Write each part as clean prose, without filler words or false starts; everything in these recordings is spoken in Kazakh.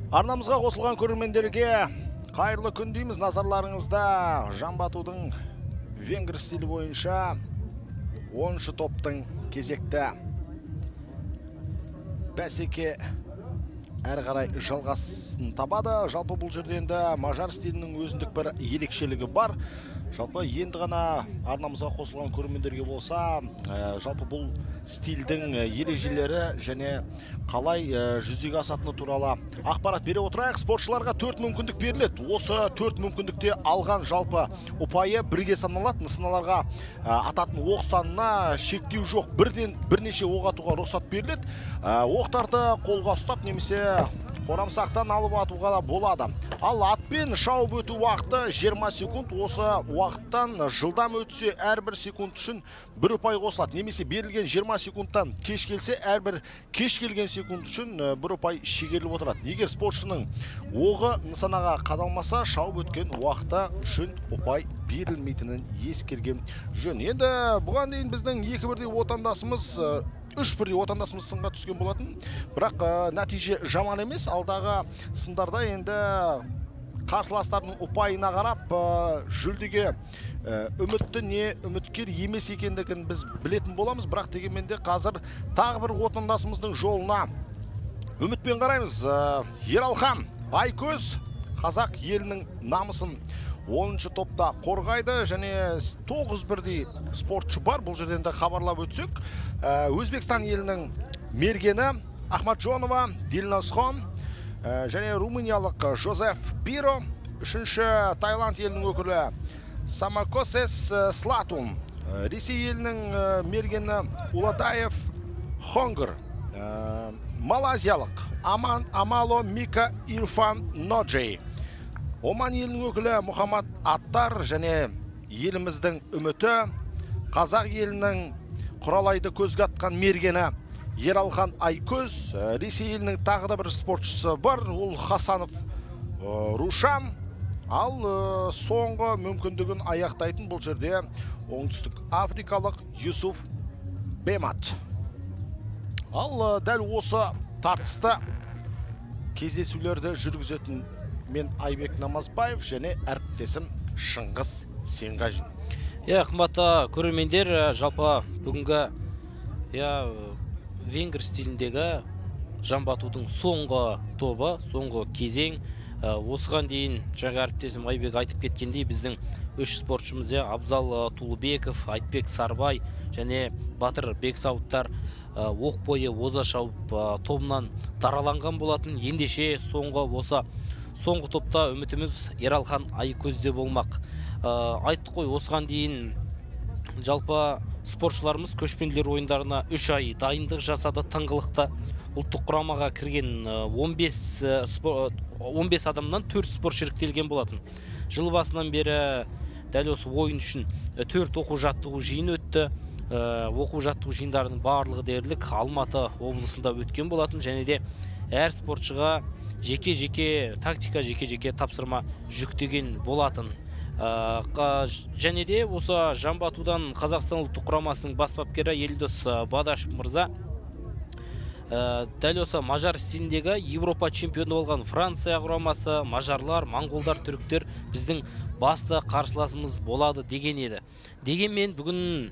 Арнамызға қосылған көрермендерге қайырлы күн дейміз. Назарларыңызда Жамбы венгр стилі бойынша 10-шы топтың кезекті бәсеке әрі қарай жалғасын табады. Жалпы бұл жерде енді мажар стилінің өзіндік бір ерекшелігі бар. Жалпы енді ғана арнамызға қосылған көрермендерге болса, жалпы бұл стилдің ережелері және қалай жүзеге асатыны туралы ақпарат бере отырайық. Спортшыларға 4 мүмкіндік беріледі. Осы 4 мүмкіндікте алған жалпы ұпайы бірге саналады. Нысаналарға ататын оқ санына шектеу жоқ. Бірнеше оқ атуға рұқсат беріледі. Оқтарды қолға ұстап немесе қорамсақтан алып атуға да болады. Ал атпен шауып өту уақыты 20 секунд. Осы уақыттан жылдам өтсе әрбір секунд үшін 1 ұпай қосылады. Немесе берілген 20 секундтан кеш келсе, әрбір кеш келген секунд үшін 1 ұпай шегеріліп отырады. Егер спортшының оғы нысанаға қадалмаса, шауып өткен уақыты үшін ұпай берілмейтінін ескерген жөн. Енді бұған дейін біздің 2-1 отандасымыз 3-1 отандасымыз сынға түскен болатын. Бірақ нәтиже жаман емес. Алдағы сындарда енді қарсыластардың ұпайына қарап жүлдеге үмітті не үміткер емес екендігін біз білетін боламыз. Бірақ дегенмен де қазір тағы бір отандасымыздың жолына үмітпен қараймыз. Ералхан Айкөз қазақ елінің намысын 10-шы топта қорғайды және 9-1 спортшы бар. Бұл жерден де хабарлап өтсек, Өзбекстан елінің мергені Ахмаджонова Дильносхон және румыниялық Жозеф Биро, 3-ші Таиланд елінің өкілі Самакосес Слатун, Ресей елінің мергені Уладаев Хонгр, малазиялық Амало Мика Ирфан Ноджей, Оман елінің өкілі Мұхаммад Аттар және еліміздің үміті қазақ елінің құралайды көзге атқан мергені Ералхан Айкөз. Ресей елінің тағы да бір спортшысы бар, ол Хасанов Рушан. Ал соңғы мүмкіндігін аяқтайтын бұл жерде оңтүстік африкалық Юсуф Бемат. Ал дәл осы тартысты кездесулерді жүргізетін мен Айбек Намазбаев және әріптесім Шыңғыс Сенғажин. Қымбатты көрермендер, жалпы бүгінгі венгр стиліндегі жамбы соңғы тобы, соңғы кезең. Осыған дейін жаңа әріптесім Айбек айтып кеткендей, біздің 3 спортшымыз Абзал Тулыбеков, Айтбек Сарбай және Батыр Бексауыттар оқ бойы оза шауып тобынан дараланған болатын. Ендеше соңғы топта үмітіміз Ералхан Айкөзде болмақ. Айттық қой, осыған дейін жалпы спортшыларымыз көшпенділер ойындарына 3 ай дайындық жасады. Тыңғылықты ұлттық құрамаға кірген 15 адамнан 4 спортшы іріктелген болатын. Жыл басынан бері дәл осы ойын үшін 4 оқу-жаттығу жиын өтті. Оқу-жаттығу жиындарының барлығы дерлік Алматы облысында өткен болатын. Және де әр спортшыға жеке-жеке тактика, жеке-жеке тапсырма жүктеген болатын. Және де осы жамбы атудан Қазақстан ұлттық құрамасының бас бапкері Елдос Бадашев мырза дәл осы мажар стиліндегі Европа чемпионы болған Франция құрамасы, мажарлар, монғолдар, түріктер біздің басты қарсыласымыз болады деген еді. Дегенмен бүгін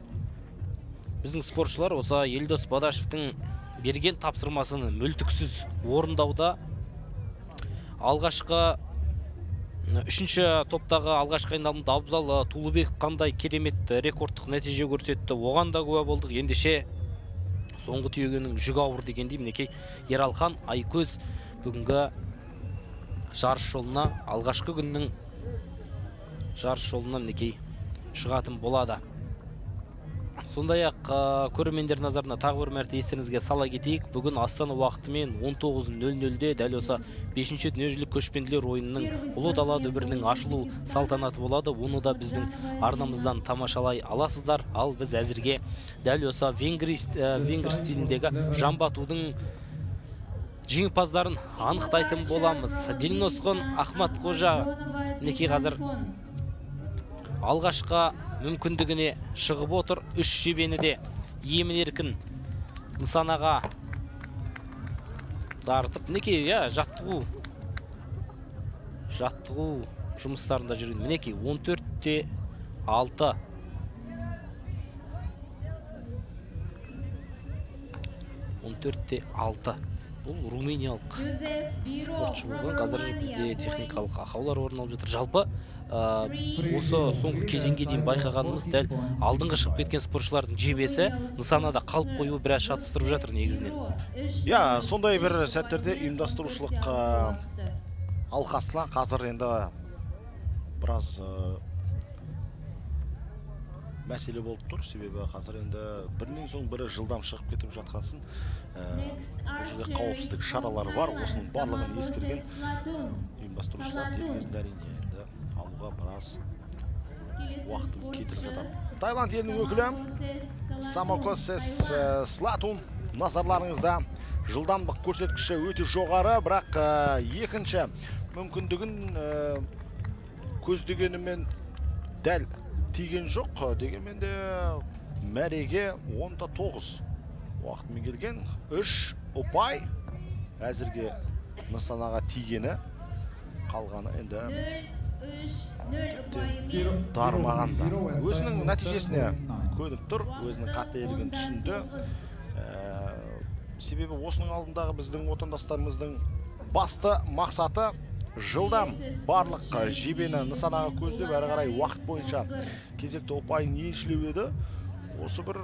біздің спортшылар осы Елдос Бадашевтың берген тапсырмасын мүлтіксіз орындауда. Алғашқы 3-ші топтағы алғашқы айналымда Абзал Тулыбеков қандай керемет рекордтық нәтиже көрсетті, оған да куә болдық. Ендеше соңғы түйегенің жүгі ауыр дегендей, мінекей Ералхан Айкөз бүгінгі жарыс жолына, алғашқы күннің жарыс жолына мінекей шығатын болады. Сондай-ақ көрермендер назарына тағы бір мәрте естеріңізге сала кетейік. Бүгін Астана уақытымен 19:00-де дәл осы 5-ші дүниежүзілік көшпенділер ойынының ұлы дала дүбірінің ашылу салтанаты болады. Оны да біздің арнамыздан тамашалай аласыздар. Ал біз әзірге дәл осы венгр стиліндегі жамбы атудың жеңімпаздарын анықтайтын боламыз. Дильносхон Ахматқожа мінекей қазір алғашқы мүмкіндігіне шығып отыр. 3 жебені де емін-еркін нысанаға дарытып, мінекей жаттығу жаттығу жұмыстарында жүрген. Мінекей 14-те 6. Бұл румыниялық спортшы болған. Қазір бізде техникалық ақаулар орын алып жатыр. Жалпы осы соңғы кезеңге дейін байқағанымыз дәл алдыңғы шығып кеткен спортшылардың жебесі нысанада қалып қоюы біраз шатыстырып жатыр негізінен. Я, сондай бір сәттерде ұйымдастырушылық алқасына қазір енді біраз мәселе болып тұр. Себебі қазір енді бірінен соң бірі жылдам шығып кетіп жатқансын. Қауіпсіздік шаралары бар. Осының барлығын ескерген ұйымдастырушылар кезінде әрине енді алуға біраз уақытын кетіріп жатыр. Таиланд елінің өкілі Самокосес Слатун назарларыңызда. Жылдамдық көрсеткіші өте жоғары, бірақ екінші мүмкіндігін көздегенімен дәл тиген жоқ. Дегенмен де мәреге 10-9 уақытымен келген. 3 ұпай әзірге нысанаға тигені, қалғаны енді дармағанда. Өзінің нәтижесіне көніп тұр, өзінің қателігін түсінді. Себебі осының алдындағы біздің отандастарымыздың басты мақсаты жылдам барлық жебені нысанаға көздеп, әрі қарай уақыт бойынша кезекті ұпайын еншілеу еді. Осы бір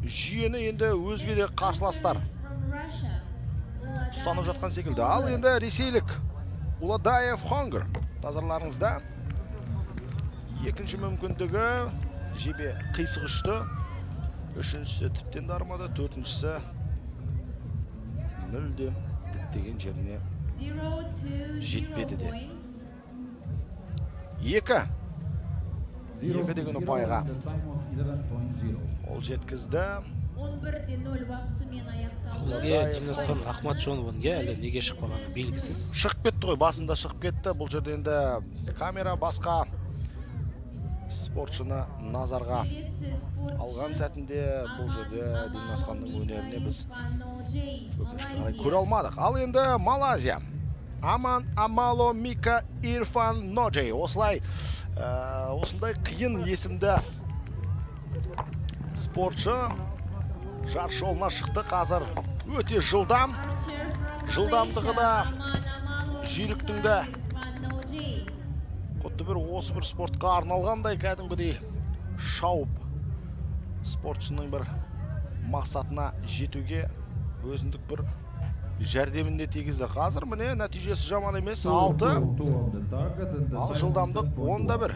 жүйені енді өзге де қарсыластар ұстанып жатқан секілді. Ал енді ресейлік Уладаев Хонгр назарларыңызда. Екінші мүмкіндігі жебе қисық ұшты. Үшіншісі тіптен дармады, төртіншісі мүлдем діттеген жеріне жетпеді де. Екі деген ұпайға ол жеткізді. 11-0 уақытымен аяқталды. Бізге жинасқан Ахмат Жоновың әлі неге шықпағаны белгісіз. Шығып кетті ғой, басында шығып кетті. Бұл жерде енді камера басқа спортшыны назарға алған сәтінде бұл жерде Димасханның өнеріне біз өкінішке қарай көре алмадық. Ал енді Малайзия. Аман Амало Мика Ирфан Ноджей. Осылай қиын есімді спортшы жарыс жолына шықты. Қазір өте жылдам. Жылдамдығы да жүйріктің де құдды бір осы бір спортқа арналғандай кәдімгідей шауып спортшының бір мақсатына жетуге өзіндік бір жәрдемінде тегізді. Қазір міне нәтижесі жаман емес. 6. Ал жылдамдық 10-1.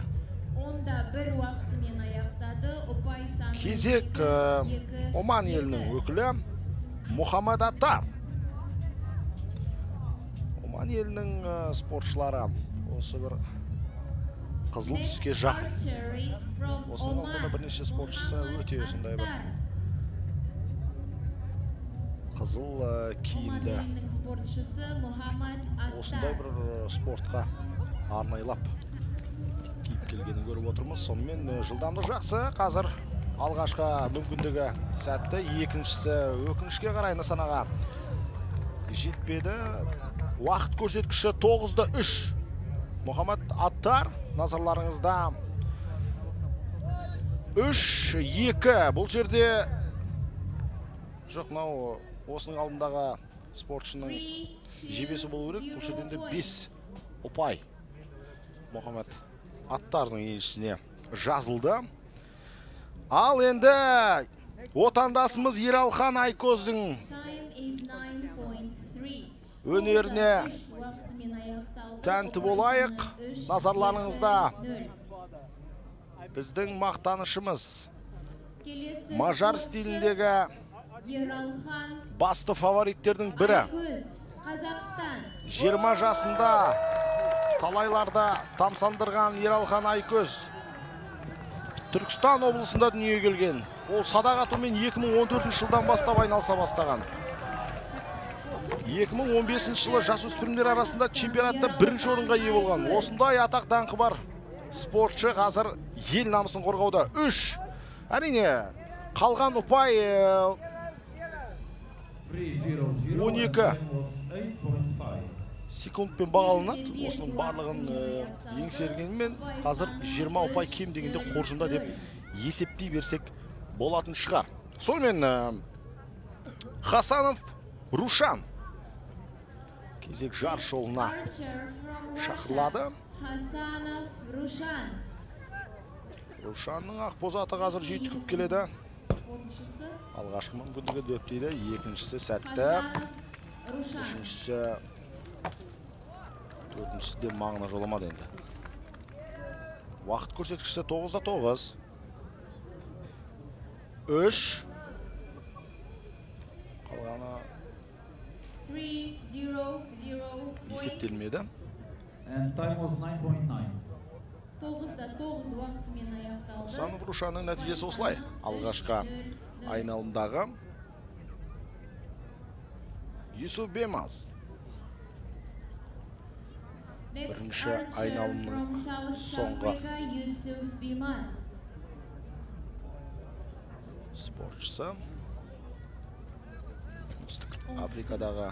10-1 уақытымен аяқтады. Ұпай саны Кезек Оман елінің өкілі Мухаммад Аттар. Оман елінің спортшылары осы бір қызыл түске жақын. Осының алдында бірнеше спортшысы өте сондай бір қызыл киімді осындай бір спортқа арнайлап киіп келгенін көріп отырмыз. Сонымен жылдамдық жақсы. Қазір алғашқы мүмкіндігі сәтті, екіншісі өкінішке қарай нысанаға жетпеді. Уақыт көрсеткіші 9-3. Мухаммад Аттар назарларыңызда. 3-2. Бұл жерде жоқ, мынау осының алдындағы спортшының жебесі болу керек. Бұл жерде 5 ұпай Мухаммад Аттардың еншісіне жазылды. Ал енді отандасымыз Ералхан Айкөздің өнеріне тәнті болайық. Назарларыңызда біздің мақтанышымыз мажар стиліндегі басты фавориттердің бірі. 20 жасында талайларда тамсандырған Ералхан Айкөз Түркістан облысында дүниеге келген. Ол садақ атумен 2014 жылдан бастап айналыса бастаған. 2015 жылы жасөспірімдер арасында чемпионатта бірінші орынға ие болған. Осындай атақ даңқы бар спортшы қазір ел намысын қорғауда. 3. Әрине, қалған ұпай 12. секундпен бағаланады. Осының барлығын еңсергенмен қазір 20 ұпай кем дегенде қоржында деп есептей берсек болатын шығар. Сонымен Хасанов Рушан кезек жарыс жолына шақырылады. Хасанов Рушан. Рушанның ақбозаты қазір жүйткіп келеді. Спортшысы Алғашқы мүмкіндігі дөп дейді. Екіншісі сәтті. Хасанов Рушан. Үшіншісі, төртіншісі де маңына жоламады енді. Уақыт көрсеткіші 9-9. 3. Қалғаны 3-0-0 есептелмеді. And time was 9.9. 9-9 уақытымен аяқталды. Хасанов Рушанның нәтижесі осылай. Алғашқы айналымдағы Юсуф Бемаз. Бірінші айналымның соңғы спортшысы. Оңтүстік Африкадағы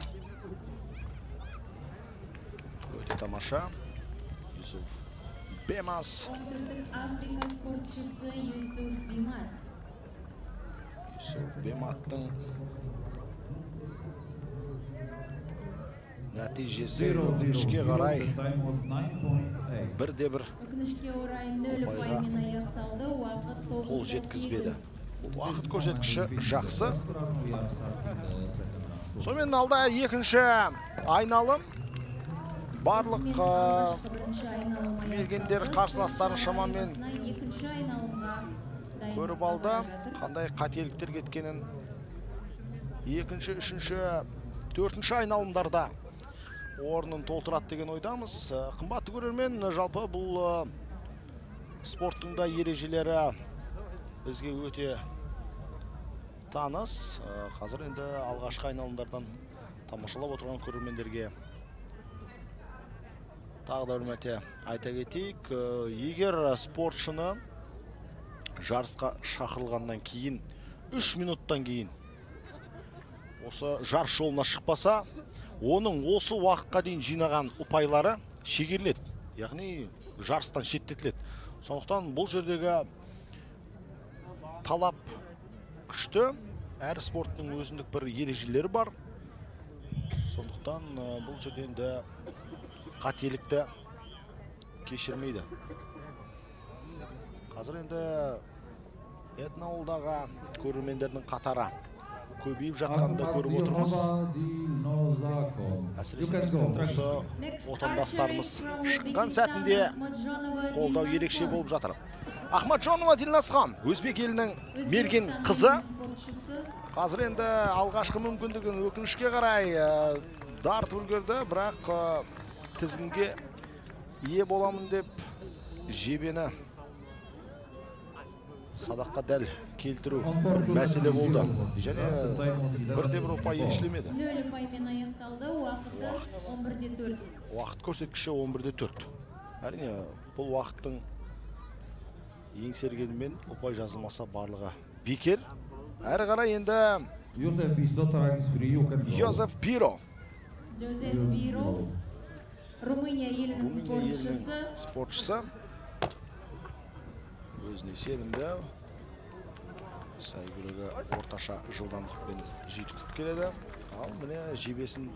өте тамаша Юсуф Бемаз. Оңтүстік Африка спортшысы Юсуф Бемаз. Юсуф Бематтың нәтижесі өкінішке қарай 1-1 Өкінішке орай 0 ұпаймен аяқталды. Уақыт 9-8. қол жеткізбеді. Уақыт көрсеткіші жақсы. Сонымен алда екінші айналым. Барлық мергендер қарсыластарын шамамен көріп алды. Қандай қателіктер кеткенін екінші, үшінші, төртінші айналымдарда орнын толтырады деген ойдамыз. Қымбатты көрермен, жалпы бұл спорттың да ережелері бізге өте таныс. Қазір енді алғашқы айналымдардан тамашалап отырған көрермендерге тағы да бір мәрте айта кетейік. Егер спортшыны жарысқа шақырылғаннан кейін 3 минуттан кейін осы жарыс жолына шықпаса, оның осы уақытқа дейін жинаған ұпайлары шегеріледі, яғни жарыстан шеттетіледі. Сондықтан бұл жердегі талап күшті, әр спорттың өзіндік бір ережелері бар. Сондықтан бұл жерден де қателікті кешірмейді. Қазір енді Этноауылдағы көрермендердің қатары көбейіп жатқанды көріп отырмыз. Әсіресе біздің осы отандастарымыз шыққан сәтінде қолдау ерекше болып жатыр. Ахмаджонова Дилнасхан, Өзбек елінің мерген қызы. Қазір енді алғашқы мүмкіндігін өкінішке қарай дарт үлгерді, бірақ тізімге ие боламын деп жебені садаққа дәл келтіру мәселе болды. Және 1-1 ұпай еншілемеді. 0 ұпаймен аяқталды. Уақыты 11-4. Уақыт көрсеткіші 11-4. Әрине, бұл уақыттың еңсергенімен ұпай жазылмаса барлығы бекер. Әрі қарай енді Joseph Биро. Джозеф Биро. Румыния елінің спортшысы. Өзіне сенімді. Сәйгүлігі орташа жылдамдықпен жүйткіп келеді. Ал міне жебесін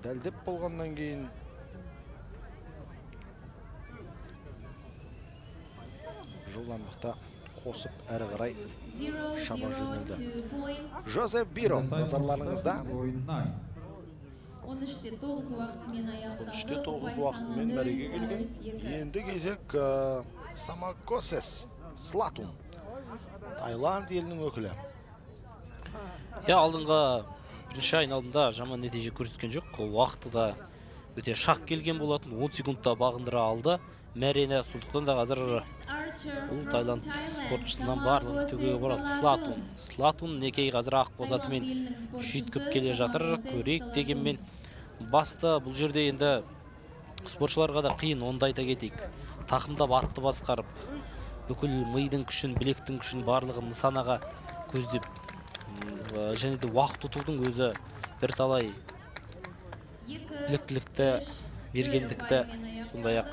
дәлдеп болғаннан кейін жылдамдықта қосып әрі қарай шаба жөнелді. Жозеф Биро, назарларыңызда. 13-9 уақытымен аяқталды. 13-9 уақытымен мәреге келген. Енді кезек Самакосес Слатун, Таиланд елінің өкілі. Алдыңғы бірінші айналымда жаман нәтиже көрсеткен жоқ. Уақыты да өте шақ келген болатын. 10 секундта бағындыра алды мәрені. Сондықтан да қазір бұл Таиланд спортшысынан барлығы төгеге барады. Слатун некей қазір ақбозатымен жүйткіп келе жатыр. Көрейік дегенмен басты бұл жерде енді спортшыларға да қиын, онда айта кетейік. Тақымдап атты басқарып, бүкіл мидың күшін, білектің күшін барлығын нысанаға көздеп, және де уақыт ұтудың өзі бір талай біліктілікті, бергендікті, сондай-ақ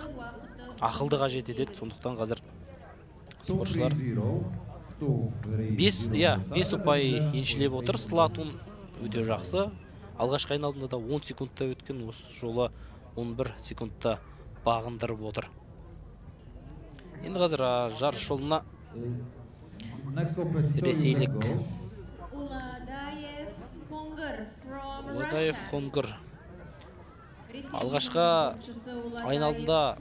ақылды қажет етеді. Сондықтан қазір спортшылар 5 ұпай еншілеп отыр. Слатун өте жақсы. Алғашқы айналымда да 10 секундта өткен, осы жолы 11 секундта бағындырып отыр. Енді қазір жарыс жолына ресейлік Уладаев Конгр. Алғашқы айналымда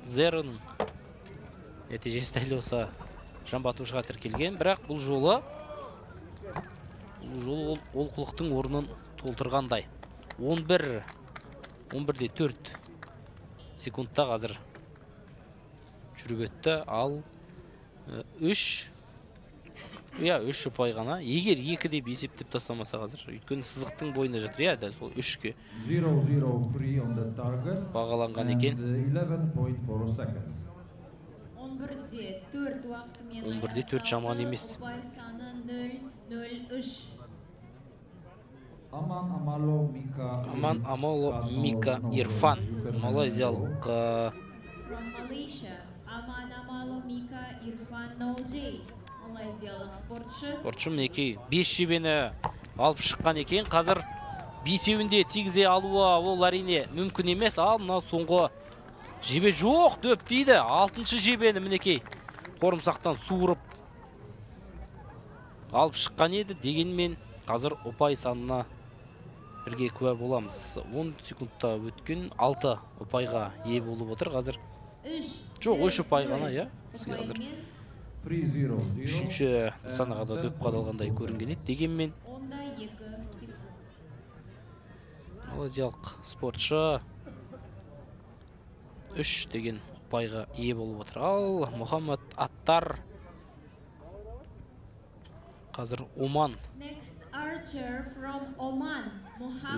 Зероның нәтижесі дәл осы жамбатушыға тіркелген, бірақ бұл жолы олқылықтың орнын толтырғандай. 11-де 4 секундта қазір жүріп өтті, ал 3 ұпай ғана. Егер 2 деп есептеп тастамаса қазір, өйткені сызықтың бойында жатыр, дәл сол 3-ке бағаланған екен. 11-де 4 жаман емес. Аман Амало Мика Ирфан, малайзиялық спортшы мінекей 5 жебені алып шыққан екен. Қазір 5-еуінде тигізе алуы ол әрине мүмкін емес. Ал мына соңғы жебе жоқ дөп дейді. 6-шы жебені мінекей қорымсақтан суырып алып шыққан еді. Дегенмен қазір ұпай санына бірге куә боламыз. 10 секундта өткен 6 ұпайға ие болып отыр қазір. Жоқ, 3 ұпай ғана, қазір. Үшінші нысанаға да дөп қадалғандай көрінген еді. Дегенмен малайзиялық спортшы 3 деген ұпайға ие болып отыр. Ал Мұхаммад Аттар қазір Оман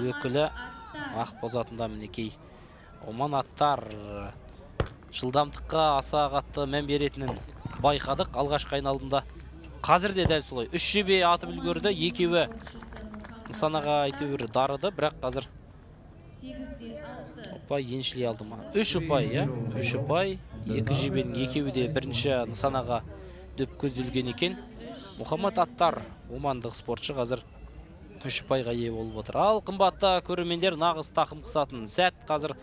өкілі Ақбозатында мінекей. Оман Аттар жылдамдыққа аса қатты мән беретінін байқадық. Алғашқы айналымда қазір де дәл солай 3 жебе атып үлгерді. Екеуі нысанаға әйтеуір дарыды, бірақ қазір ұпай еншілей алды ма? 3 ұпай, 3 ұпай. 2 жебенің екеуі де бірінші нысанаға дөп көзделген екен. Мұхаммад Аттар, омандық спортшы, қазір 3 ұпайға ие болып отыр. Ал қымбатты көрермендер, нағыз тақым қысатын сәт қазір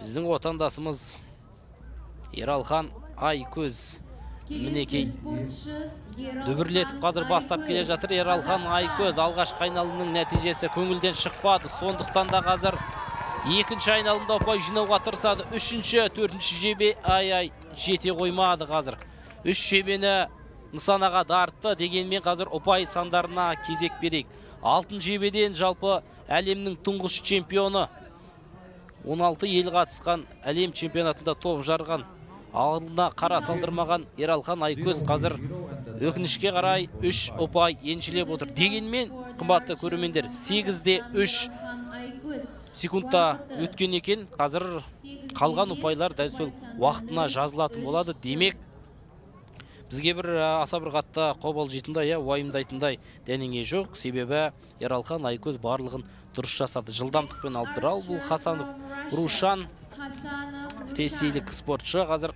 біздің отандасымыз Ералхан Айкөз мінекей дүбірлетіп қазір бастап келе жатыр. Ералхан Айкөз алғашқы айналымның нәтижесі көңілден шықпады. Сондықтан да қазір екінші айналымда ұпай жинауға тырысады. 3-ші, 4-ші жебе жете қоймады қазір. 3 жебені нысанаға дартты. Дегенмен қазір ұпай сандарына кезек берейік. 6 жебеден жалпы әлемнің тұңғыш чемпионы 16 ел қатысқан әлем чемпионатында топ жарған, алдына қара салдырмаған Ералхан Айкөз қазір өкінішке қарай 3 ұпай еншілеп отыр. Дегенмен қымбатты көрермендер, 8-де 3 секундта өткен екен. Қазір қалған ұпайлар дәл сол уақытына жазылатын болады. Демек бізге аса бір қатты қобалжитындай, уайымдайтындай дәнеңе жоқ. Себебі Ералхан Айкөз барлығын дұрыс жасады. Жылдамдықпен алып тұр. Ал бұл Хасанов Рушан ресейлік спортшы қазір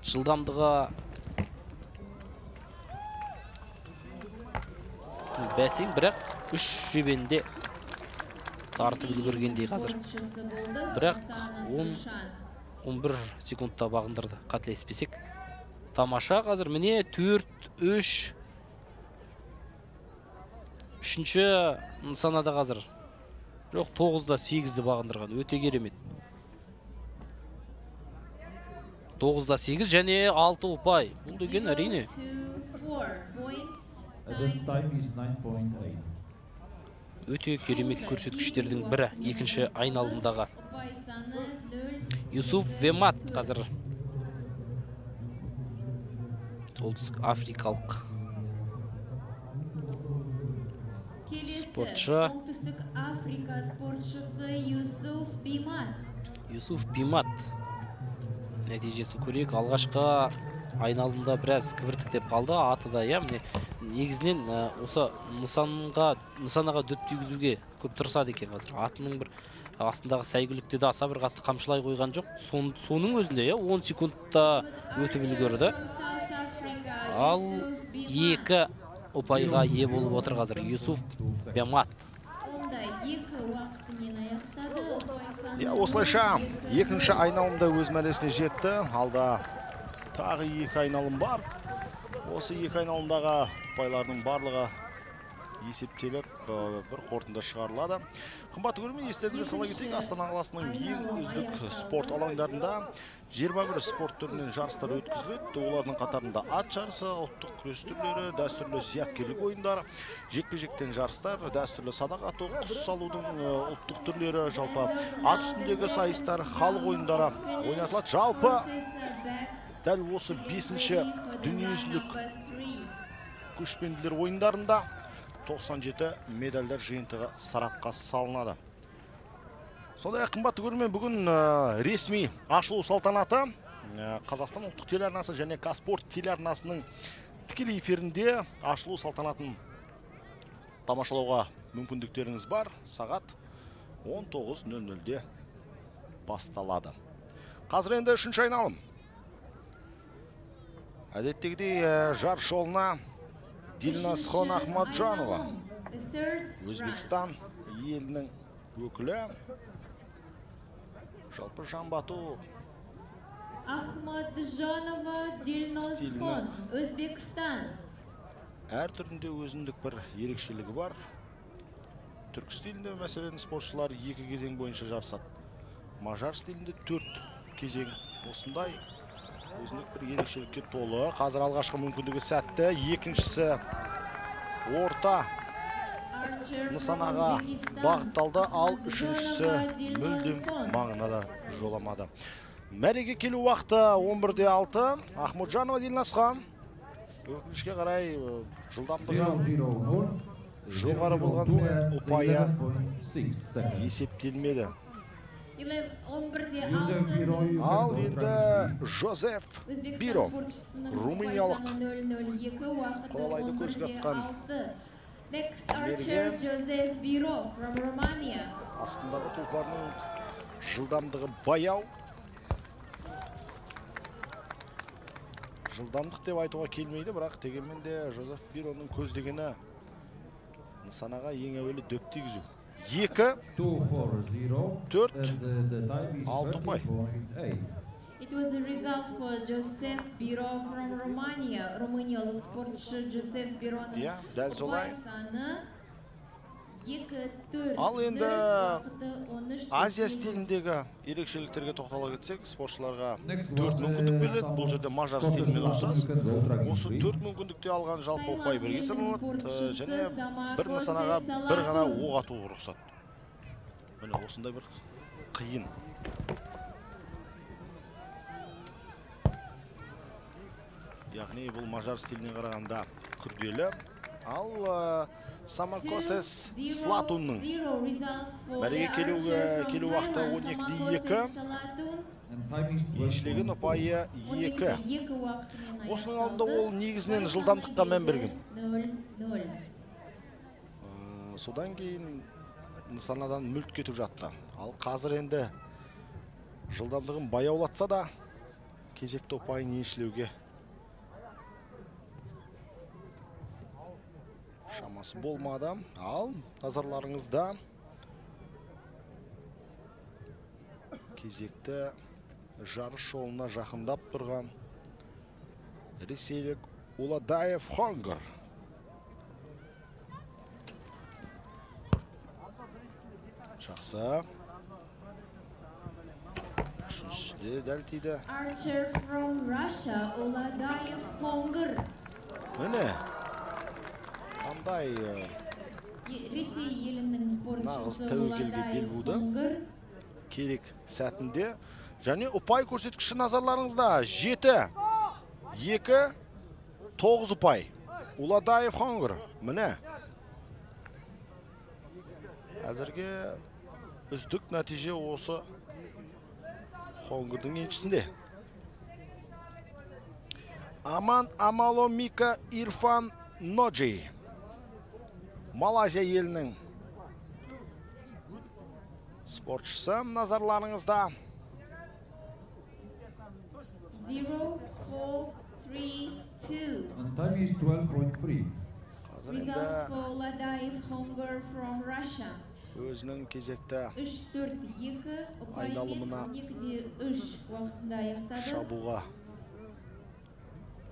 жылдамдығы бәсең, бірақ 3 жебенде тартып үлгергендей қазір. Бірақ 11 секундта бағындырды, қателеспесек. Тамаша қазір міне 4-3 үшінші нысанада қазір. Жоқ, 9-да 8-ді бағындырған. Өте керемет. 9-да 8 және 6 ұпай. Бұл деген әрине. Өте керемет көрсеткіштердің бірі. Екінші айналымдағы Юсуф Вемат қазір солтүстік африкалық спортшы. Оңтүстік Африка спортшысы Юсуф Бимат. Юсуф Бимат нәтижесін көрейік. Алғашқы айналымда біраз кібіртіктеп қалды аты да, иә, міне негізінен осы нысанаға дөп тигізуге көп тырысады екен қазір. Атының бір астындағы сәйгүлікте де аса бір қатты қамшылай қойған жоқ. Соның өзінде, иә, 10 секундта өтіп үлгерді. Ал 2 ұпайға ие болып отыр қазір Юсуф Бямат. Осылайша екінші айналымда өз мәресіне жетті. Алда тағы 2 айналым бар. Осы 2 айналымдағы ұпайлардың барлығы есептеліп бір қорытынды шығарылады. Қымбатты көрермен, естеріңізге сала кетейік, Астана қаласының ең үздік спорт алаңдарында 21 спорт түрінен жарыстар өткізіледі. Олардың қатарында ат жарысы, ұлттық күрес түрлері, дәстүрлі зияткерлік ойындар, жекпе-жектен жарыстар, дәстүрлі садақ ату, құс салудың ұлттық түрлері, жалпы ат үстіндегі сайыстар, халық ойындары ойнатылады. Жалпы дәл осы 5-ші дүниежүзілік көшпенділер ойындарында 97 медальдар жиынтығы сарапқа салынады. Сондай қымбатты көрермен, бүгін ресми ашылу салтанаты Қазақстан ұлттық телеарнасы және Қазспорт телеарнасының тікелей эфирінде ашылу салтанатын тамашалауға мүмкіндіктеріңіз бар. Сағат 19:00-де басталады. Қазір енді 3-ші айналым. Әдеттегідей жарыс жолына Дильнасхон Ахмаджанова, Өзбекстан елінің өкілі. Жалпы жамбату Ахмаджанова Дильнасхон, Өзбекстан. Әр түрінде өзіндік бір ерекшелігі бар. Түркі стилінде мәселен спортшылар 2 кезең бойынша жарысады. Мажар стилінде 4 кезең. Осындай өзіндік бір ерекшелікке толы. Қазір алғашқы мүмкіндігі сәтті. Екіншісі орта нысанаға бағытталды, ал үшіншісі мүлдем маңына да жоламады. Мәреге келу уақыты 11:06. Ахмаджанова Дильнасхон. Өкінішке қарай жылдамдығы жоғары болғанымен ұпайы есептелмеді. Ал енді Жозеф Биро, румыниялық қолайды көрсеткен астындағы тұлпарының жылдамдығы баяу. Жылдамдық деп айтуға келмейді, бірақ дегенмен де Жозеф Бироның көздегені нысанаға ең әуелі дөп тигізу. 2, 4, 6 ұпай. It was a result for Joseph Biro from Romania. Румыниялық спортшы Joseph Бироның ұпай саны 2-4. Ал енді Азия стиліндегі ерекшеліктерге тоқтала кетсек, спортшыларға 4 мүмкіндік беріледі. Бұл жерде мажар стилімен ұқсас. Осы 4 мүмкіндікте алған жалпы ұпай бірге саналады, және бір нысанаға бір ғана оқ атуға рұқсат. Міне осындай бір қиын. Яғни бұл мажар стиліне қарағанда күрделі. Ал Самакосес Слатунның мәреге келу уақыты 12:2. Еншілеген ұпайы 2. Осының алдында ол негізінен жылдамдыққа мән берген. Содан кейін нысанадан мүлт кетіп жатты. Ал қазір енді жылдамдығын баяулатса да, кезекті ұпайын еншілеуге шамасы болмады. Ал назарларыңызда кезекті жарыс жолына жақындап тұрған ресейлік Уладаев Хонгар. Жақсы. Үшіншіде дәл тиді. Archer from Russia, Уладаев Хонгар. Міне. Қандай Ресей елінің спортшысы Уладаев Хонгар керек сәтінде. Және ұпай көрсеткіші назарларыңызда 7, 2, 9 ұпай. Уладаев Хонгар. Міне. Әзірге үздік нәтиже осы Хонгардың еншісінде. Аман Амаломика Ирфан Ноджи. Малайзия елінің спортшысы назарларыңызда. 0-4-3-2. And time is 12.3. Results for Ladaev Hongar from Russia. Өзінің кезекті 3-4-2 айналымына 2-3 уақытында аяқтады. шабуға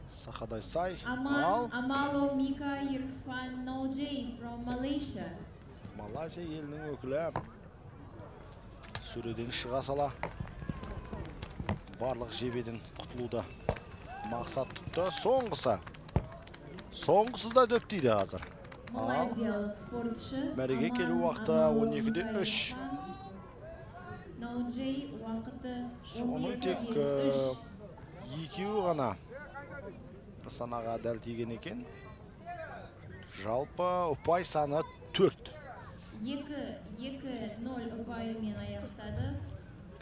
сақадай сай. Амаломика Ирфан Ноджи from Malaysia. Малайзия елінің өкілі сөреден шыға сала барлық жебеден құтылуды мақсат тұтты. Соңғысы да дөптейді қазір. Малайзиялық спортшы мәреге келу уақыты 12-3. Ноджи уақыты Соның тек 12-3. екеуі ғана санаға дәл тиген екен. Жалпы ұпай саны 4. 2-0 ұпайымен аяқтады.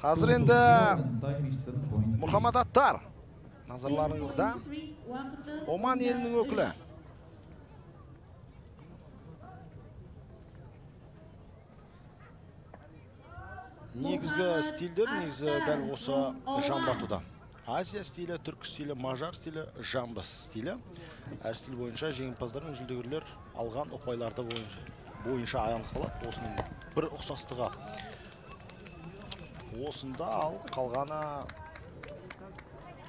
Қазір енді And time is 10.3. Мұхаммад Аттар назарларыңызда. 10.3 уақыты Оман елінің өкілі. Негізгі стильдер дәл осы жамбатуда. Азия стилі, түркі стилі, мажар стилі, жамбы стилі. Әр стиль бойынша жеңімпаздардың жүлдегерлер алған ұпайларды бойынша анықталады. Осының бір ұқсастығы осында, ал қалғаны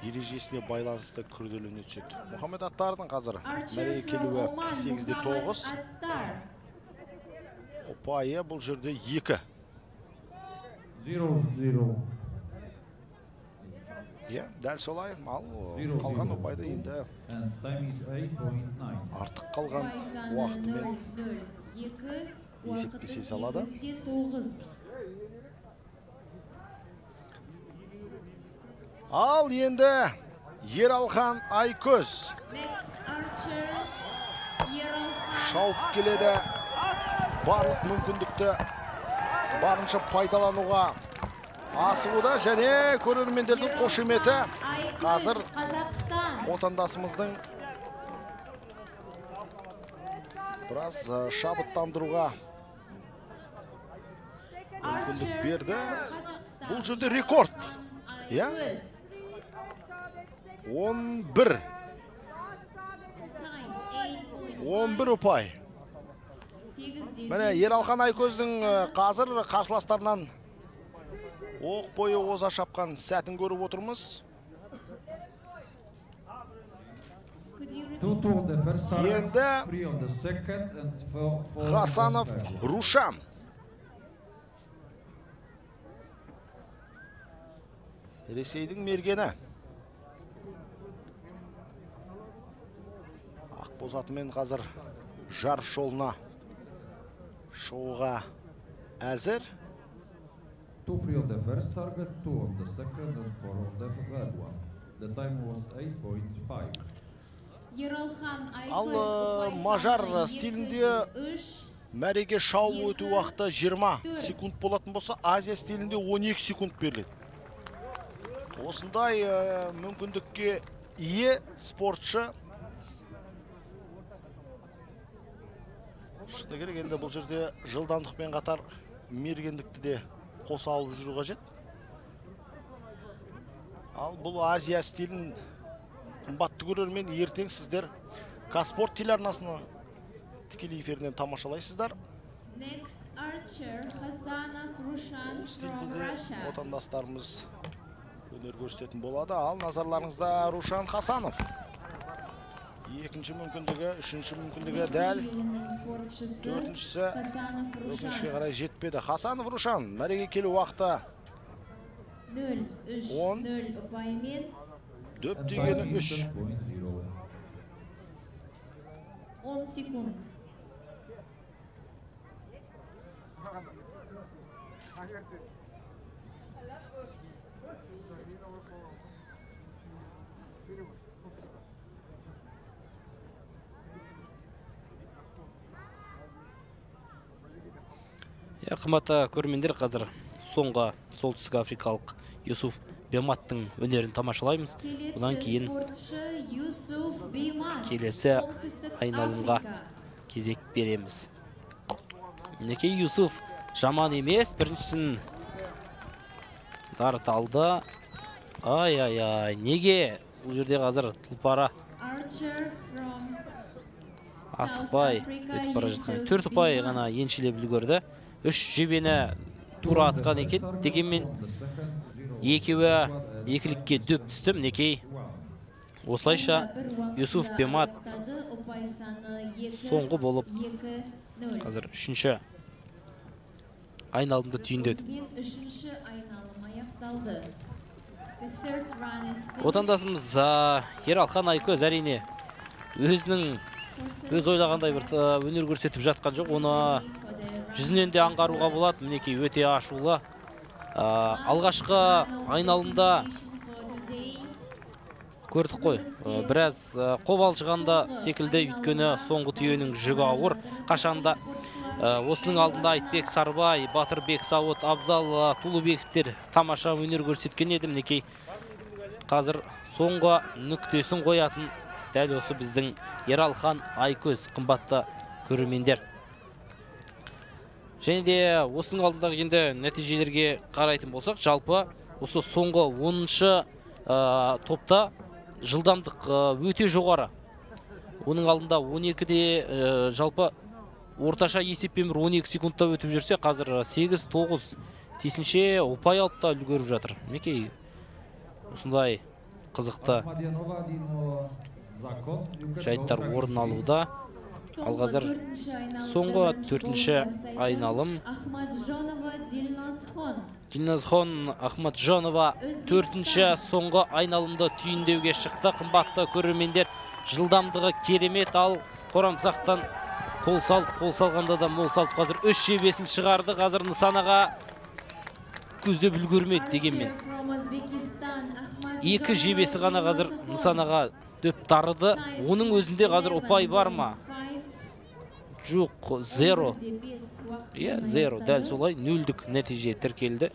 ережесіне байланысты күрделене түседі. Мұхаммед Аттардың қазір мәреге келуі 8-9. Ұпайы бұл жерде 2. 0-0. Дәл солай, ал қалған ұпайды енді And time is 8.9. артық қалған уақытымен есептесе салады. Ал енді Ералхан Айкөз шауып келеді. Барлық мүмкіндікті барынша пайдалануға асығуда және көрермендердің қошеметі қазір отандасымыздың біраз шабыттандыруға мүмкіндік берді. Бұл жерде рекорд. 11 ұпай. Міне Ералхан Айкөздің қазір қарсыластарынан оқ бойы оза шапқан сәтін көріп отырмыз. 2 on the first target, Енді 3 on the second, and 4 Хасанов on the third. Рушан. Ресейдің мергені. Ақбоз атымен қазір жарыс жолына шығуға әзір. 2-3 on the first target, 2 on the second, and 4 on the third one. The time was 8.5. Ал мажар стилінде мәреге шауып өту уақыты 20 секунд болатын болса, Азия стилінде 12 секунд беріледі. Осындай мүмкіндікке ие спортшы. Шыны керек, енді бұл жерде жылдамдықпен қатар мергендікті де қоса алып жүру қажет. Ал бұл Азия стилін қымбатты көрермен ертең сіздер Казспорт телеарнасының тікелей эфирінен тамашалайсыздар. Бұл стилде отандастарымыз өнер көрсететін болады. Ал назарларыңызда Рушан Хасанов. Екінші мүмкіндігі, үшінші мүмкіндігі дәл. Төртіншісі өкінішке қарай жетпеді. Хасанов Рушан, мәреге келу уақыты 0-3-0 ұпаймен дөп And дегені time is 3. 10.0. 10 секунд. Қымбатты көрермендер, қазір соңғы солтүстік африкалық Юсуф Бематтың өнерін тамашалаймыз. Бұдан кейін келесі айналымға кезек береміз. Мінекей Юсуф жаман емес, біріншісін дарыталды. Ай-ай-ай, неге бұл жерде қазір тұлпара асықпай өтіп бара жатқан. 4 ұпай ғана еншілеп үлгерді. 3 жебені тура атқан екен, дегенмен екеуі екілікке дөп түсті. Мінекей осылайша Юсуф Бемат соңғы болып қазір 3-ші айналымды түйіндеді. Отандасымыз Ералхан Айкөз әрине өз ойлағандай бір өнер көрсетіп жатқан жоқ. Оны жүзінен де аңғаруға болады. Мінекей өте ашулы. Алғашқы айналымда көрдік қой. Біраз қобалжығанда секілді, өйткені соңғы түйенің жүгі ауыр. Қашанда осының алдында Айтбек Сарбай, Батырбек Сауыт, Абзал Тулыбековтер тамаша өнер көрсеткен еді. Мінекей қазір соңғы нүктесін қоятын дәл осы біздің Ералхан Айкөз, қымбатты көрермендер. Және де осының алдындағы енді нәтижелерге қарайтын болсақ, жалпы осы соңғы 10-шы топта жылдамдық өте жоғары. Оның алдында 12-де жалпы орташа есеппен 12 секундта өтіп жүрсе, қазір 8-9 тиісінше ұпай алып та үлгеріп жатыр. Мінекей осындай қызықты жайттар орын алуда. Ал қазір соңғы 4-ші айналым. Дильназхон Ахмаджанова 4-ші соңғы айналымды түйіндеуге шықты. Қымбатты көрермендер, жылдамдығы керемет, ал Қорамсақтан қол салғанда да мол салып қазір 3 жебесін шығарды. Қазір нысанаға көздеп үлгермеді, дегенмен 2 жебесі ғана қазір нысанаға дөп тарыды. Оның өзінде қазір ұпай бар ма? Жоқ, 0. 0, дәл солай 0-дік нәтиже тіркелді.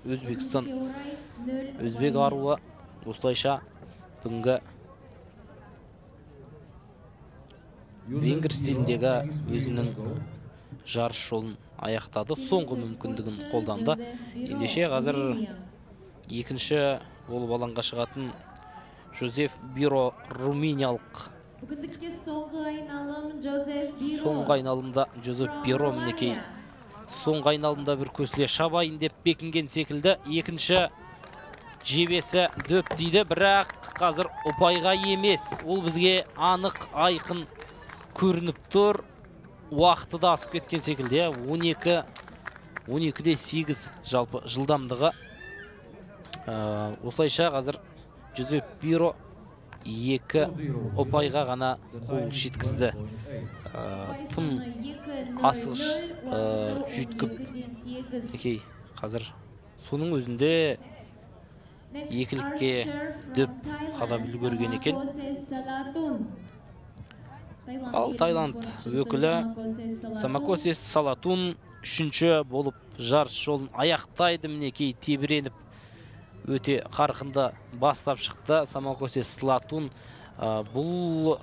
Өзбек аруы осылайша бүгінгі венгр стиліндегі өзінің жарыс жолын аяқтады. Соңғы мүмкіндігін қолданды. Ендеше қазір 2-ші болып алаңға шығатын Жозеф Биро румыниялық. Бүгіндікте соңғы айналым Жозеф Биро. Соңғы айналымда Жозеф Биро мінекей. Соңғы айналымда бір көсіле шабайын деп бекінген секілді. 2-ші жебесі дөп дейді, бірақ қазір ұпайға емес. Ол бізге анық айқын көрініп тұр. Уақыты да асып кеткен секілді. 12-де 8 жалпы жылдамдығы. Осылайша қазір Жозеф Биро 2 ұпайға ғана қол жеткізді. Тым асығыш жүйткіп. Қазір соның өзінде екілікке дөп қадап үлгерген екен. Ал Таиланд өкілі Самакосес Салатун 3-ші болып жарыс жолын аяқтайды. Мінекей тебіреніп өте қарқынды бастап шықты Самакосес Салатун. Бұл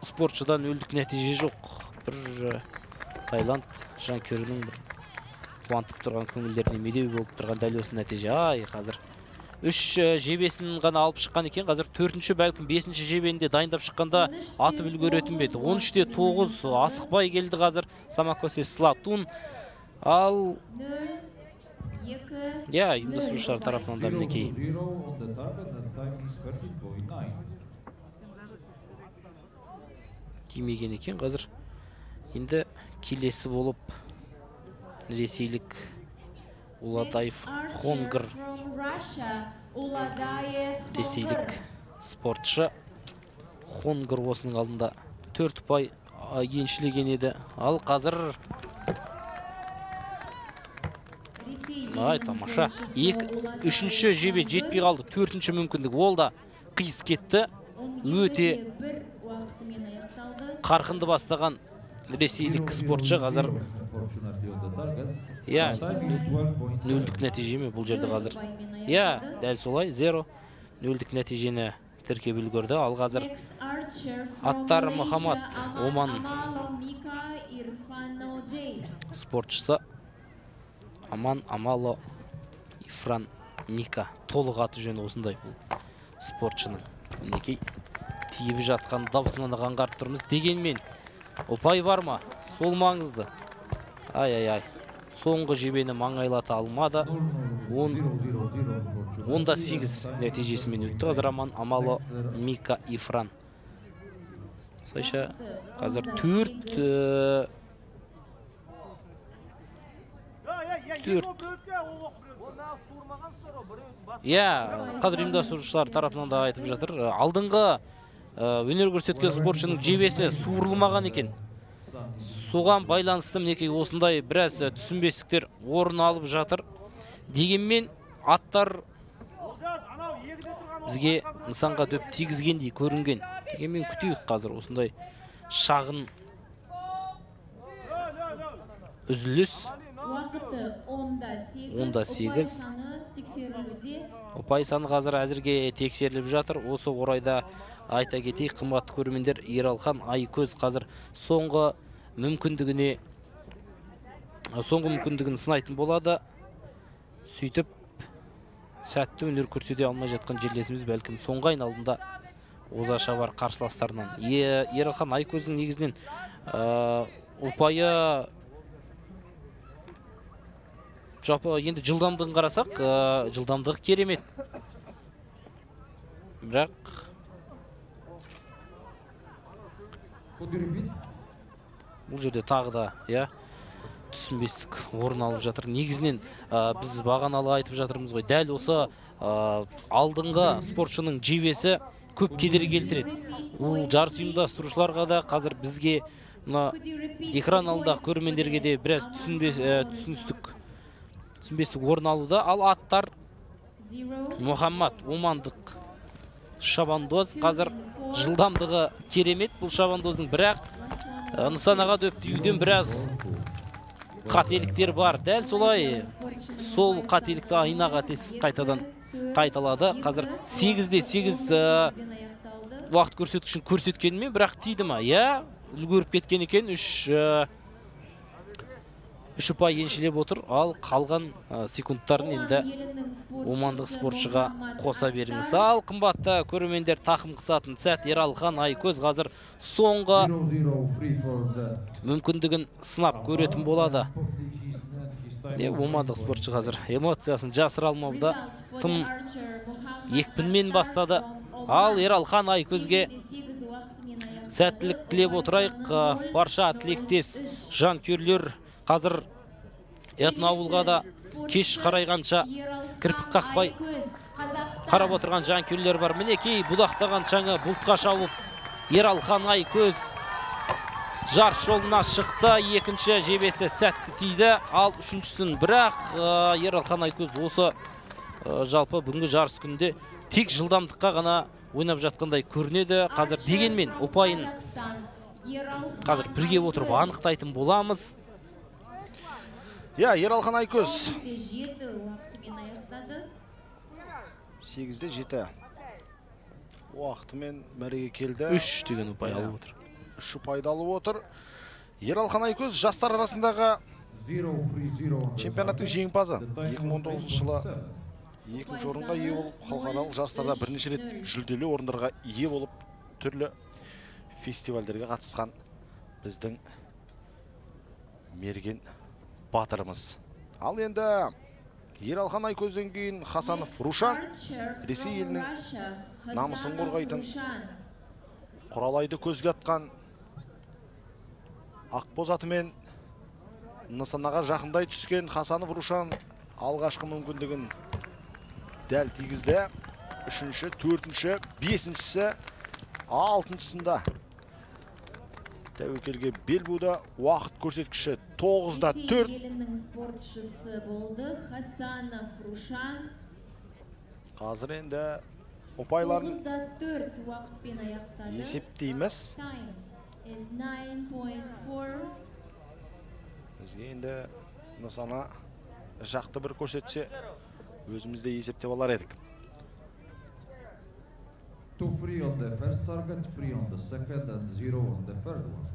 спортшыдан өлдік нәтиже жоқ. Бір Таиланд жанкөрінің бір қуантып тұрған көңілдеріне медеу болып тұрған дәл осы нәтиже. Қазір 3 жебесін ғана алып шыққан екен. Қазір 4-ші бәлкім 5-ші жебенде дайындап шыққанда атып үлгеретін беді. 13-те 9 асықпай келді қазір Самакосес Салатун. Ал ұйымдастырушылар тарапынан да мінекей тимеген екен. Қазір енді келесі болып ресейлік Уладаев Хонгр, ресейлік спортшы. Хонгр осының алдында 4 ұпай еншілеген еді. Ал қазір тамаша. 3-ші жебе жетпей қалды. 4-ші мүмкіндік. Ол да қиыс кетті. Өте қарқынды бастаған ресейлік спортшы қазір 0-дік нәтиже ме бұл жерде қазір? Дәл солай 0. нөлдік нәтижені тіркеп үлгерді. Ал қазір Аттар Мұхаммад Оман спортшысы Аман Амало Ифран Ника. Толық аты жөні осындай бұл спортшының. Мінекей тиіп жатқан дауысынан аңғарып тұрмыз. Дегенмен ұпай бар ма? Сол маңызды. Ай-ай-ай. Соңғы жебені маңайлата алмады. 10-8 нәтижесімен өтті. Қазір Аман Амало Мика Ифран. Сайша қазір 4 қазір ұйымдастырушылар тарапынан да айтып жатыр. Алдыңғы өнер көрсеткен спортшының жебесі суырылмаған екен. Соған байланысты мінекей осындай біраз түсінбестіктер орын алып жатыр. Дегенмен аттар бізге нысанға дөп тигізгендей көрінген. Дегенмен күтейік қазір осындай шағын үзіліс. Уақыты 10-8. Ұпай саны қазір әзірге тексеріліп жатыр. Осы орайда айта кетейік, қымбатты көрермендер, Ералхан Айкөз қазір соңғы мүмкіндігін сынайтын болады. Сөйтіп сәтті өнер көрсете алмай жатқан жерлесіміз бәлкім соңғы айналымда озаша бар қарсыластарынан. Ералхан Айкөздің негізінен ұпайы жалпы енді жылдамдығын қарасақ, жылдамдығы керемет. Бірақ бұл жерде тағы да түсінбестік орын алып жатыр. Негізінен біз бағаналы айтып жатырмыз ғой. Дәл осы алдыңғы спортшының жебесі көп кедергі келтіреді. Бұл жарыс ұйымдастырушыларға да қазір бізге экран алдындағы көрермендерге де біраз түсінбестік орын алуда. Ал аттар Мұхаммад Омандық шабандоз қазір жылдамдығы керемет бұл шабандоздың, бірақ нысанаға дөп тиюден біраз қателіктер бар. Дәл солай сол қателікті айнаға қайтадан қайталады. Қазір 8-8 уақыт көрсеткішін көрсеткенімен бірақ тиді ма? Үлгеріп кеткен екен. 3 ұпай еншілеп отыр. Ал қалған секундтарын енді омандық спортшыға қоса беріңіз. Ал қымбатты көрермендер, тақым қысатын сәт. Ералхан Айкөз қазір соңғы мүмкіндігін сынап көретін болады. Омандық спортшы қазір эмоциясын жасыра алмауда, тым екпінмен бастады. Ал Ералхан Айкөзге сәттілік тілеп отырайық. Барша тілектес жанкүйерлер қазір Этноауылға да кеш қарайғанша кірпік қақпай қарап отырған жанкүйерлер бар. Мінекей бұлақтаған шаңы бұлтқа шауып, Ералхан Айкөз жарыс жолына шықты. Екінші жебесі сәтті тиді, ал үшіншісін. Бірақ Ералхан Айкөз осы жалпы бүгінгі жарыс күнде тек жылдамдыққа ғана ойнап жатқандай көрінеді. Қазір дегенмен ұпайын қазір бірге отырып анықтайтын боламыз. Ералхан Айкөз 8-7 уақытымен мәреге келді. 3 деген ұпай алып отыр. 3 ұпайды алып отыр. Ералхан Айкөз жастар арасындағы чемпионаттың жеңімпазы. 2019 жылы 2-ші орынға ие болып, халықаралық жарыстарда бірнеше рет жүлделі орындарға ие болып, түрлі фестивальдерге қатысқан біздің мерген батырымыз. Ал енді Ералхан Айкөзден кейін Хасанов Рушан, Ресей елінің намысын қорғайтын, құралайды көзге атқан ақбоз атымен нысанаға жақындай түскен Хасанов Рушан алғашқы мүмкіндігін дәл тигізді. 3-ші, 4-ші, 5-шісі, 6-шысында тәуекелге бел буды. Уақыт көрсеткіші 9-4. Елінің спортшысы болды Хасанов Рушан. Қазір енді ұпайларын 9-4 уақытпен аяқтады. есептейміз. Time is 9.4. Бізге енді нысана жақты бір көрсетсе, өзімізде есептеп алар едік. 2-3 on the first target, 3 on the second, and 0 on the third one.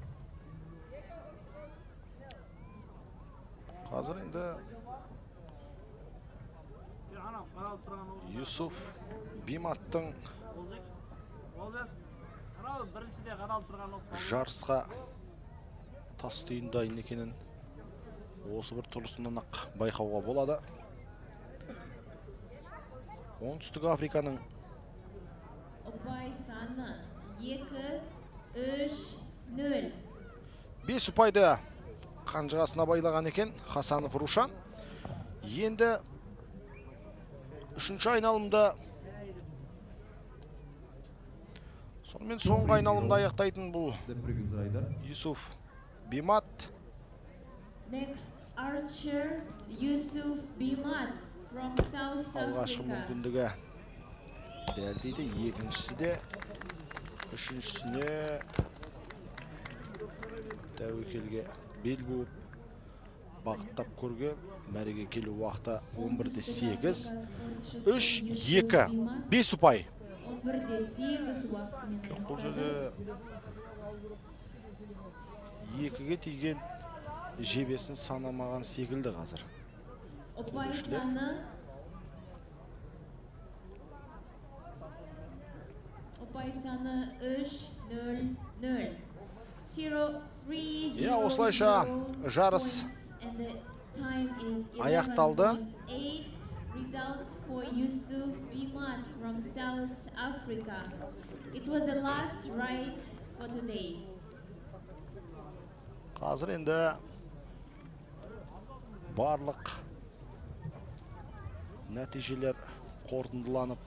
Қазір енді Юсуф Биматтың жарысқа тас түйін дайын екенін осы бір тұрысынан ақ байқауға болады. Оңтүстік Африканың ұпай саны 2-3-0. 5 ұпайды қанжығасына байлаған екен Хасанов Рушан. Енді үшінші айналымда сонымен соңғы айналымда аяқтайтын бұл Юсуф Бимат. Next archer Yusuf Bimat from South Алғашқы Africa. мүмкіндігі дәлдейді, екіншісі де үшіншісіне тәуекелге бел буып бағыттап көрген. Мәреге келу уақыты 11-8, 3-2, 5 ұпай. 11-8 уақытымен Бұл жерде екіге тиген жебесін санамаған секілді қазір. ұпай саны 3-0-0. 0-3-0. Осылайша жарыс аяқталды. Results for Yusuf Bimat from South Africa. It was the last ride for today. Қазір енді барлық нәтижелер қорытындыланып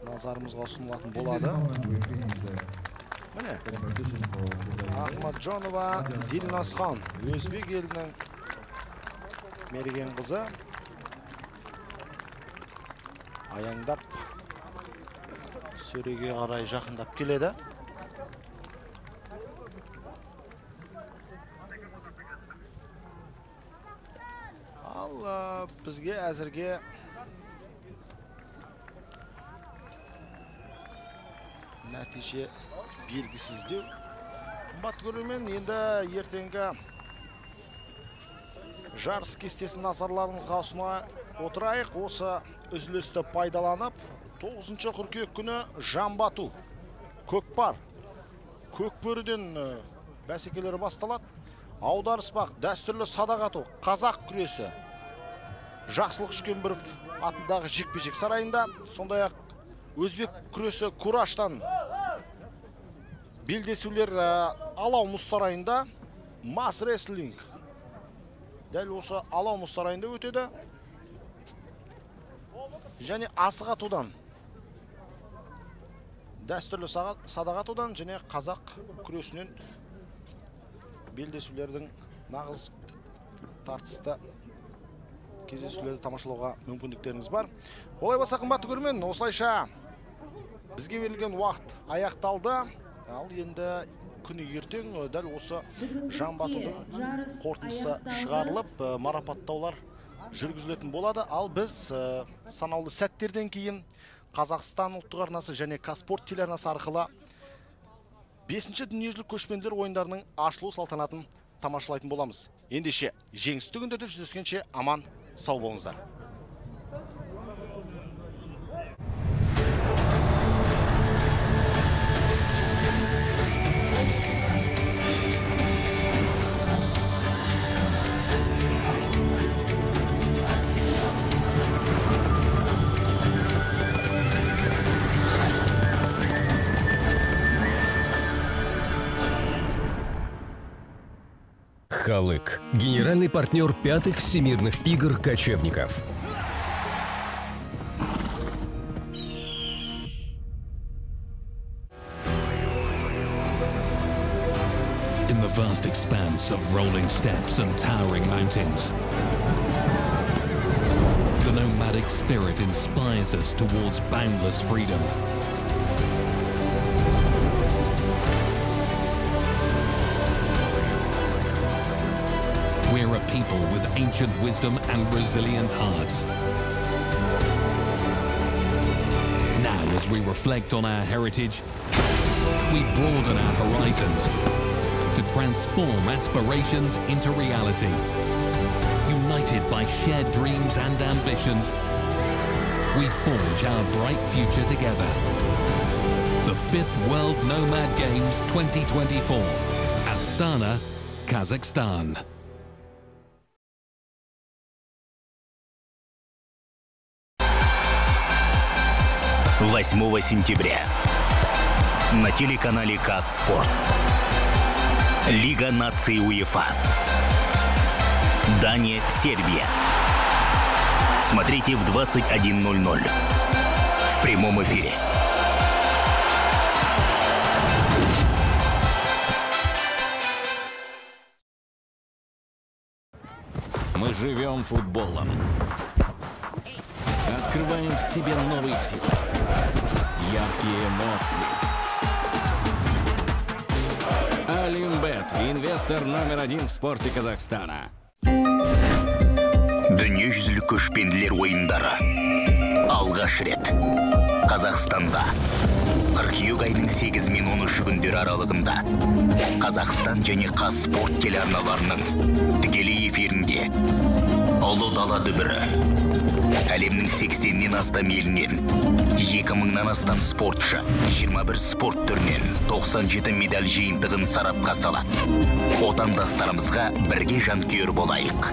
назарымызға ұсынылатын болады. Міне, Ахмаджонова Дильнасхан, Өзбек елінің мерген қызы, аяңдап сөреге қарай жақындап келеді. Ал бізге әзірге нәтиже белгісіздеу. Қымбатты көрермен, енді ертеңгі жарыс кестесін назарларыңызға ұсына отырайық. Осы үзілісті пайдаланып, 9 қыркүйек күні Жамбату, Көкпар, Көкбөріден бәсекелері басталады. Аударыспақ, дәстүрлі садақ ату, қазақ күресі, Жақсылық Үшкембіров атындағы жекпе-жек сарайында, сондай-ақ өзбек күресі Кураштан белдесулер Алау мұз сарайында, Мас рестлинг дәл осы Алау мұз сарайында өтеді. Және асық атудан, дәстүрлі садақ атудан және қазақ күресінен белдесулердің нағыз тартысты кездесулерді тамашалауға мүмкіндіктеріңіз бар. Олай болса, қымбатты көрермен, осылайша бізге берілген уақыт аяқталды. Ал енді күні ертең дәл осы Жамбатудың қорытындысы шығарылып, марапаттаулар жүргізілетін болады. Ал біз санаулы сәттерден кейін Қазақстан ұлттық арнасы және Қазспорт телеарнасы арқылы 5-ші дүниежүзілік көшпенділер ойындарының ашылу салтанатын тамашалайтын боламыз. Ендеше жеңісті күндерде жүздескенше аман, сау болыңыздар. Халык. Генеральный партнер 5-х Всемирных игр кочевников. In the vast expanse of rolling steppes and towering mountains, the nomadic spirit inspires us towards boundless freedom. We're a people with ancient wisdom and resilient hearts. Now, as we reflect on our heritage, we broaden our horizons to transform aspirations into reality. United by shared dreams and ambitions, we forge our bright future together. The 5th World Nomad Games 2024, Astana, Kazakhstan. 8 сентября на телеканале КАС Спорт. Лига наций УЕФА. Дания, Сербия. Смотрите в 21:00 в прямом эфире. Мы живем футболом. Открываем в себе новые силы. Яркие эмоции. Олимбет. Инвестор номер 1 в спорте Казахстана. Дүниежүзілік көшпенділер ойындары. Алғаш рет. Қазақстанда. Қыркүйек айының 8 мен 13 күндері аралығында. Қазақстан және КАС Спорт телеарналарының тікелей эфирінде. Ұлы дала дүбірі. Әлемнің 80-нен астам елінен 2000-нан астам спортшы 21 спорт түрінен 97 медаль жиынтығын сарапқа салады. Отандастарымызға бірге жанкүйер болайық.